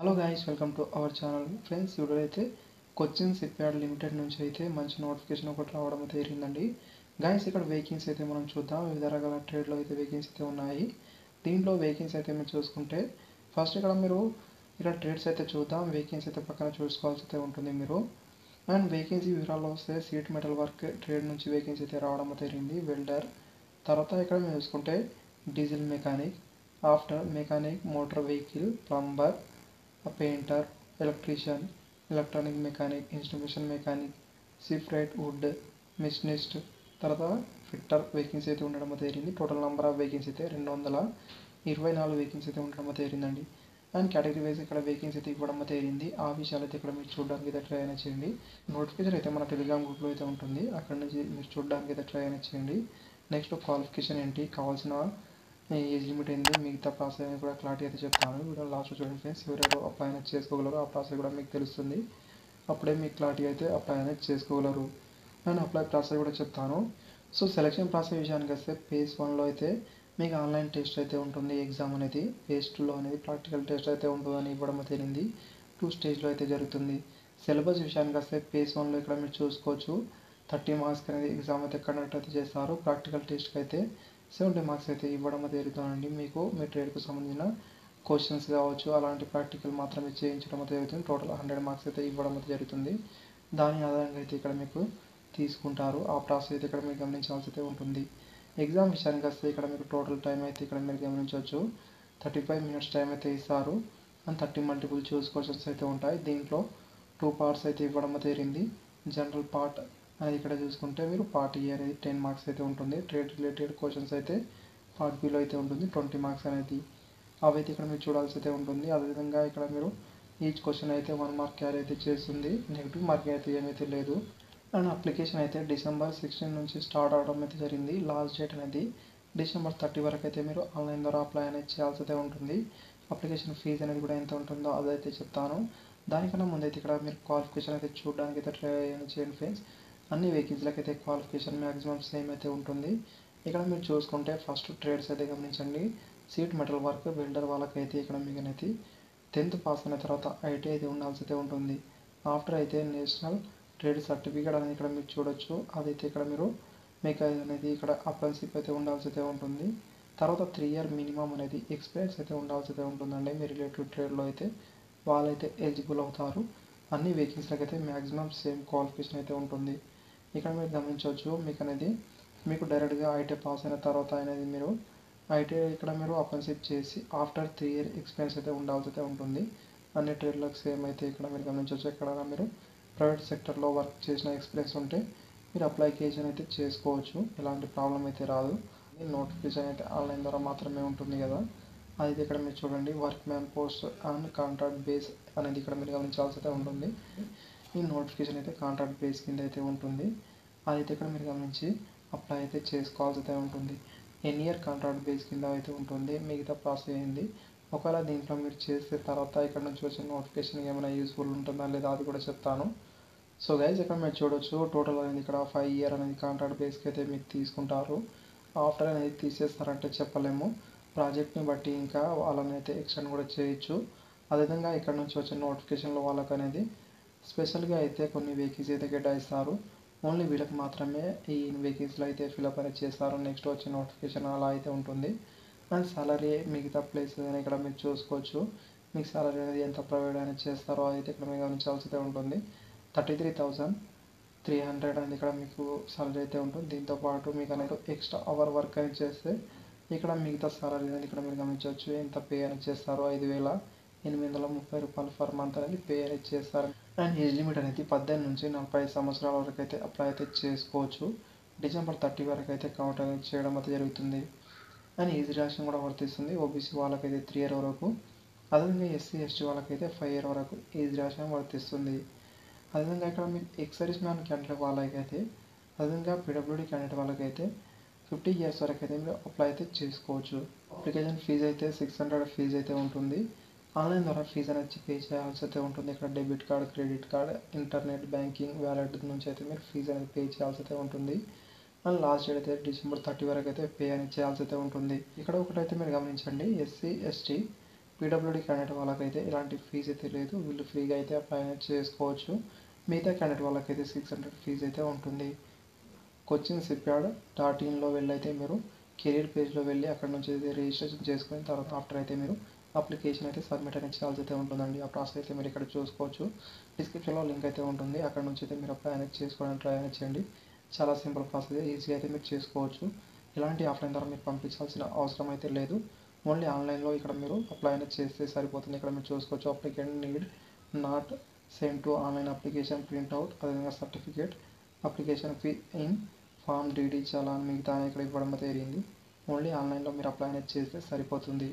Hello guys, welcome to our channel. Friends, ఇప్పుడు అయితే Cochin shipyard limited నుంచి అయితే మంచి నోటిఫికేషన్ ఒకటి రావడం అయితే జరిగిందండి. గైస్, ఇక్కడ వేకెన్సీ అయితే మనం చూద్దాం. వివిధ రకాల ట్రేడ్లో అయితే వేకెన్సీ అయితే ఉన్నాయి. దీంట్లో వేకెన్సీ అయితే మీరు చూసుకుంటే ఫస్ట్ ఇక్కడ ట్రేడ్స్ అయితే చూద్దాం. వేకెన్సీ అయితే పక్కన చూసుకోవాల్సి అయితే ఉంటుంది మీరు. అండ్ వేకెన్సీ వివరాల్లో వస్తే సీట్ మెటల్ వర్క్ ట్రేడ్ నుంచి వేకెన్సీ అయితే రావడం అయితే జరిగింది. వెల్డర్, తర్వాత ఇక్కడ మేము చూసుకుంటే diesel mechanic, after mechanic, motor vehicle, plumber, painter, electrician, electronic mechanic, instrumentation mechanic, shipwright, wood machinist, తర్వాత ఫిట్టర్ వేకెన్సీ అయితే ఉండడం జరిగింది. టోటల్ నెంబర్ ఆఫ్ వేకెన్సీ అయితే 224 వేకెన్సీ అయితే ఉండడం జరిగిందండి. అండ్ కేటగిరీ వైజ్ ఇక్కడ వేకెన్సీ అయితే ఇవ్వడం జరిగింది. ఆ విషయాలు అయితే ఇక్కడ మీరు చూడడానికి అయితే ట్రై అయినా చేయండి. నోటిఫికేషన్ అయితే మన టెలిగ్రామ్ గ్రూప్లో అయితే ఉంటుంది. అక్కడ నుంచి మీరు చూడడానికి అయితే ట్రై అయినా చేయండి. నెక్స్ట్ క్వాలిఫికేషన్ ఏంటి, కావాల్సిన ఏజ్ లిమిట్ ఏంటి, మిగతా ప్రాసెస్ అనేది కూడా క్లారిటీ అయితే చెప్తాను. వీడియో లాస్ట్ చూడండి ఫ్రెండ్స్. ఎవరెవరు అప్లై అనేది చేసుకోగలరు ఆ ప్రాసెస్ కూడా మీకు తెలుస్తుంది. అప్పుడే మీకు క్లారిటీ అయితే అప్లై అనేది చేసుకోగలరు. అండ్ అప్లై ప్రాసెస్ కూడా చెప్తాను. సో సెలక్షన్ ప్రాసెస్ విషయానికి వస్తే ఫేజ్ 1లో అయితే మీకు ఆన్లైన్ టెస్ట్ అయితే ఉంటుంది. ఎగ్జామ్ అనేది ఫేజ్ 2లో అనేది ప్రాక్టికల్ టెస్ట్ అయితే ఉంటుందని ఇవ్వడం జరిగింది. 2 స్టేజ్లో అయితే జరుగుతుంది. సిలబస్ విషయానికి వస్తే ఫేజ్ 1లో ఇక్కడ మీరు చూసుకోవచ్చు 30 మార్క్స్ అనేది ఎగ్జామ్ అయితే కండక్ట్ అయితే చేస్తారు. ప్రాక్టికల్ టెస్ట్కి అయితే 70 మార్క్స్ అయితే ఇవ్వడం జరుగుతుందండి. మీకు మీ ట్రేడ్కు సంబంధించిన క్వశ్చన్స్ కావచ్చు, అలాంటి ప్రాక్టికల్ మాత్రమే చేయించడం జరుగుతుంది. టోటల్ 100 మార్క్స్ అయితే ఇవ్వడం జరుగుతుంది. దాని ఆధారంగా అయితే ఇక్కడ మీకు తీసుకుంటారు. ఆ ప్రాసెస్ అయితే ఇక్కడ మీరు గమనించాల్సి అయితే ఉంటుంది. ఎగ్జామ్ విషయానికి వస్తే ఇక్కడ మీకు టోటల్ టైం అయితే ఇక్కడ మీరు గమనించవచ్చు 35 మినిట్స్ టైం అయితే ఇస్తారు. అండ్ 30 మల్టిపుల్ చూస్ క్వశ్చన్స్ అయితే ఉంటాయి. దీంట్లో 2 పార్ట్స్ అయితే ఇవ్వడం జరిగింది. జనరల్ పార్ట్ అనేది ఇక్కడ చూసుకుంటే మీరు పార్ట్ ఏ అనేది 10 మార్క్స్ అయితే ఉంటుంది. ట్రేడ్ రిలేటెడ్ క్వశ్చన్స్ అయితే పార్ట్ బిలో అయితే ఉంటుంది 20 మార్క్స్ అనేది. అవి అయితే ఇక్కడ మీరు చూడాల్సి అయితే ఉంటుంది. అదేవిధంగా ఇక్కడ మీరు ఈచ్ క్వశ్చన్ అయితే 1 మార్క్ క్యారీ అయితే చేస్తుంది. నెగిటివ్ మార్కింగ్ అయితే ఏమైతే లేదు. అండ్ అప్లికేషన్ అయితే December 16 నుంచి స్టార్ట్ అవడం అయితే జరిగింది. లాస్ట్ డేట్ అనేది December 30 వరకు అయితే మీరు ఆన్లైన్ ద్వారా అప్లై అనేది చేయాల్సి అయితే ఉంటుంది. అప్లికేషన్ ఫీజు అనేది కూడా ఎంత ఉంటుందో అదైతే చెప్తాను. దానికన్నా ముందైతే ఇక్కడ మీరు క్వాలిఫికేషన్ అయితే చూడడానికి అయితే ట్రై చేయండి ఫ్రెండ్స్. అన్ని వెహికల్స్లకు అయితే క్వాలిఫికేషన్ మ్యాక్సిమం సేమ్ అయితే ఉంటుంది. ఇక్కడ మీరు చూసుకుంటే ఫస్ట్ ట్రేడ్స్ అయితే గమనించండి. సీట్ మెటల్ వర్క్ వెల్డర్ వాళ్ళకైతే ఇక్కడ మీకు అనేది 10th పాస్ అయిన తర్వాత ఐటీ అయితే ఉండాల్సి అయితే ఉంటుంది. ఆఫ్టర్ అయితే నేషనల్ ట్రేడ్ సర్టిఫికేట్ అనేది ఇక్కడ మీరు చూడొచ్చు. అదైతే ఇక్కడ మీరు మీకు అనేది ఇక్కడ అప్రెంటిస్‌షిప్ అయితే ఉండాల్సి అయితే ఉంటుంది. తర్వాత 3 ఇయర్ మినిమం అనేది ఎక్స్పీరియన్స్ అయితే ఉండాల్సి అయితే ఉంటుందండి. మీ రిలేటివ్ ట్రేడ్లో అయితే వాళ్ళైతే ఎలిజిబుల్ అవుతారు. అన్ని వేకెన్సీలకు అయితే మ్యాక్సిమం సేమ్ క్వాలిఫికేషన్ అయితే ఉంటుంది. ఇక్కడ మీరు గమనించవచ్చు మీకు డైరెక్ట్గా ఐటీ పాస్ అయిన తర్వాత అనేది మీరు ఐటీ ఇక్కడ మీరు అప్రెంటిస్‌షిప్ చేసి ఆఫ్టర్ 3 ఇయర్ ఎక్స్పీరియన్స్ అయితే ఉండాల్సి అయితే ఉంటుంది. అన్ని ట్రేడ్లకు సేమ్ అయితే ఇక్కడ మీరు గమనించవచ్చు. ఎక్కడైనా మీరు ప్రైవేట్ సెక్టర్లో వర్క్ చేసిన ఎక్స్పీరియన్స్ ఉంటే మీరు అప్లికేషన్ అయితే చేసుకోవచ్చు. ఎలాంటి ప్రాబ్లం అయితే రాదు. నోటిఫికేషన్ అయితే ఆన్లైన్ ద్వారా మాత్రమే ఉంటుంది కదా. అది ఇక్కడ మీరు చూడండి, work man post and contract base అనేది ఇక్కడ మీరు గమనించాల్సి అయితే ఉంటుంది. ఈ నోటిఫికేషన్ అయితే కాంట్రాక్ట్ బేస్ కింద అయితే ఉంటుంది. అదైతే ఇక్కడ మీరు గమనించి అప్లై అయితే చేసుకోవాల్సి అయితే ఉంటుంది. ఎన్ ఇయర్ కాంట్రాక్ట్ బేస్ కింద అయితే ఉంటుంది. మిగతా ప్రాసెస్ అయింది. ఒకవేళ దీంట్లో మీరు చేసే తర్వాత ఇక్కడ నుంచి వచ్చిన నోటిఫికేషన్ ఏమైనా యూస్ఫుల్ ఉంటుందా లేదా అది కూడా చెప్తాను. సో గైస్, ఇక్కడ మీరు చూడొచ్చు టోటల్ అనేది ఇక్కడ 5 ఇయర్ అనేది కాంట్రాక్ట్ బేస్కి అయితే మీరు తీసుకుంటారు. ఆఫ్టర్ అనేది తీసేస్తారంటే చెప్పలేము. ప్రాజెక్ట్ని బట్టి ఇంకా వాళ్ళని అయితే ఎక్స్టెండ్ కూడా చేయొచ్చు. అదేవిధంగా ఇక్కడ నుంచి వచ్చిన నోటిఫికేషన్లో వాళ్ళకు అనేది స్పెషల్గా అయితే కొన్ని వేకెన్సీ అయితే కేటాయిస్తారు. ఓన్లీ వీళ్ళకి మాత్రమే ఈ వేకెన్సీలో అయితే ఫిల్అప్ అనేది చేస్తారు. నెక్స్ట్ వచ్చే నోటిఫికేషన్ అలా అయితే ఉంటుంది. అండ్ సాలరీ మిగతా ప్లేస్ ఇక్కడ మీరు చూసుకోవచ్చు. మీకు సాలరీ అనేది ఎంత ప్రొవైడ్ అనేది చేస్తారో అయితే ఇక్కడ మీరు గమనించాల్సి అయితే ఉంటుంది. 33,300 అనేది ఇక్కడ మీకు సాలరీ అయితే ఉంటుంది. దీంతోపాటు మీకు అనేది ఎక్స్ట్రా అవర్ వర్క్ అనేది చేస్తే ఇక్కడ మిగతా సాలరీ అనేది ఇక్కడ మీరు గమనించవచ్చు. ఎంత పే అనేది చేస్తారో 5,830 రూపాయలు పర్ మంత్ అనేది పే అనేది చేస్తారు. అండ్ ఏజ్ లిమిట్ అనేది 18 నుంచి 45 సంవత్సరాల వరకు అయితే అప్లై అయితే చేసుకోవచ్చు. December 30 వరకు అయితే కౌంట్ అనేది చేయడం అయితే జరుగుతుంది. అండ్ ఏజ్ రిలాక్సేషన్ కూడా వర్తిస్తుంది. ఓబీసీ వాళ్ళకైతే 3 ఇయర్ వరకు, అదేవిధంగా ఎస్సీ ఎస్టీ వాళ్ళకైతే 5 ఇయర్ వరకు ఏజ్ రిలాక్సేషన్ వర్తిస్తుంది. అదేవిధంగా ఇక్కడ మీకు ఎక్స్ మ్యాన్ క్యాండిడేట్ వాళ్ళకైతే, అదేవిధంగా పీడబ్ల్యూడీ క్యాండిడేట్ వాళ్ళకైతే 50 ఇయర్స్ వరకు అయితే మీరు అప్లై అయితే చేసుకోవచ్చు. అప్లికేషన్ ఫీజు అయితే 600 ఫీజు అయితే ఉంటుంది. ఆన్లైన్ ద్వారా ఫీజు అనేది పే చేయాల్సి అయితే ఉంటుంది. ఇక్కడ debit card, credit card, internet banking wallet నుంచి అయితే మీరు ఫీజు అనేది పే చేయాల్సి అయితే ఉంటుంది. అండ్ లాస్ట్ డేట్ అయితే December 30 వరకు అయితే పే అనేది చేయాల్సి అయితే ఉంటుంది. ఇక్కడ ఒకటైతే మీరు గమనించండి, ఎస్సీ ఎస్టీ పీడబ్ల్యూడీ క్యాండిడేట్ వాళ్ళకైతే ఎలాంటి ఫీజు అయితే లేదు, వీళ్ళు ఫ్రీగా అయితే అప్లై చేసుకోవచ్చు. మిగతా క్యాండిడేట్ వాళ్ళకైతే 600 ఫీజు అయితే ఉంటుంది. cochinsipyard.in వెళ్ళి అయితే మీరు కెరీర్ పేజ్లో వెళ్ళి అక్కడ నుంచి అయితే రిజిస్ట్రేషన్ చేసుకుని తర్వాత ఆఫ్టర్ అయితే మీరు అప్లికేషన్ అయితే సబ్మిట్ అనేది చేయాల్సి అయితే ఉంటుందండి. ఆ ప్రాసెస్ అయితే మీరు ఇక్కడ చూసుకోవచ్చు. డిస్క్రిప్షన్లో లింక్ అయితే ఉంటుంది, అక్కడ నుంచి అయితే మీరు అప్లై అనేది చేసుకోవడానికి ట్రై అనేది చేయండి. చాలా సింపుల్ ప్రాసెస్, ఈజీగా అయితే మీరు చేసుకోవచ్చు. ఎలాంటి ఆఫ్లైన్ ద్వారా మీరు పంపించాల్సిన అవసరం అయితే లేదు. ఓన్లీ ఆన్లైన్లో ఇక్కడ మీరు అప్లై అనేది చేస్తే సరిపోతుంది. ఇక్కడ మీరు చూసుకోవచ్చు, applicant need not send to online application printout, అదేవిధంగా certificate, application fee in form DD challan మిగతా ఇక్కడ ఇవ్వడం అయితే జరిగింది. ఓన్లీ ఆన్లైన్లో మీరు అప్లై అనేది చేస్తే సరిపోతుంది.